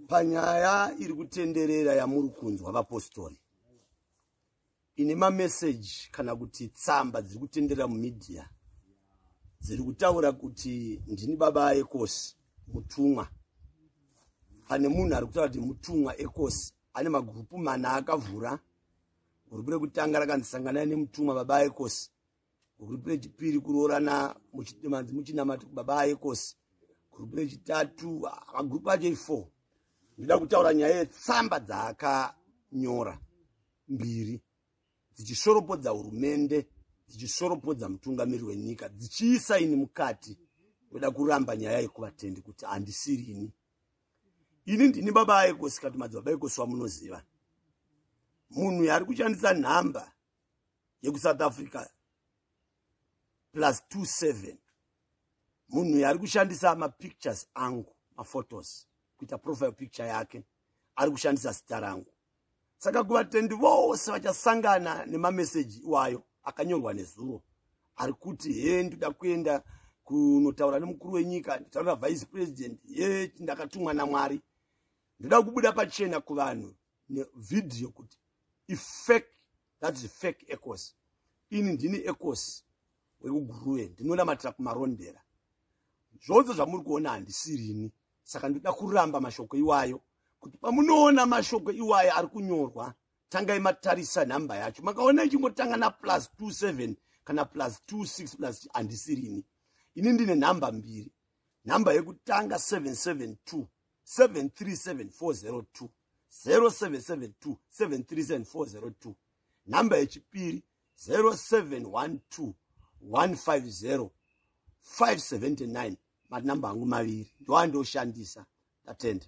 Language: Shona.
Panyaya iri kutenderera yamuri kunzwa vapostori. Ine message kana kuti tsamba dziri kutenderera mumedia. Dziri kutaura kuti ndini baba Ekosi mutumwa. Pane munhu ari kutaura kuti mutumwa Ekosi ane magrupu mana akavhura. Gurupu rekutanga rakandisangana nemutumwa baba Ekosi. Gurupu rechipiri kuroorana muchinamati baba Ekosi. Gurupu rechitatu magrupu acho 4. Ndida kutaura nyaya yetsamba dzaakanyora mbiri dzichishoropodza hurumende, dzichishoropodza mutungamiri wenyika, dzichiisaini mukati weda kuramba nyaya yekuvatendi kuti handisiri ini ndini baba Ekosi. Kana madzibaba Ekosi wamunoziva, munhu yari kushandisa nhamba yekuSouth Africa +27, munhu yari kushandisa mapictures angu, maphotos kuita profile picture yake, ari kushandisa zita rangu. Saka kuvatendi vose vachasangana nemameseji iwayo akanyorwa nezuro ari kuti ndoda kuenda kunotaura nemukuru wenyika, nditaura vice president, ndakatumwa naMwari. Ndoda kubuda pachena kuvanhu nevidhiyo kuti fake, that is fake Ekosi. Ini ndini Ekosi wekuGuruwe, ndinonamatira kumarondera. Zvose zvamuri kuona handisiri ini. Saka ndoda kuramba mashoko iwayo kuti pamunoona mashoko iwayo ari kunyorwa, tangai matarisa nhamba yacho. Makaona ichingotanga na +27 kana +26 plus handisiri ini. Ini ndine nhamba mbiri. Nhamba yekutanga 772 737 402 0772 737 402. Nhamba yechipiri 0712 150 579. Manhamba angu maviri ndoandoshandisa. Tatenda.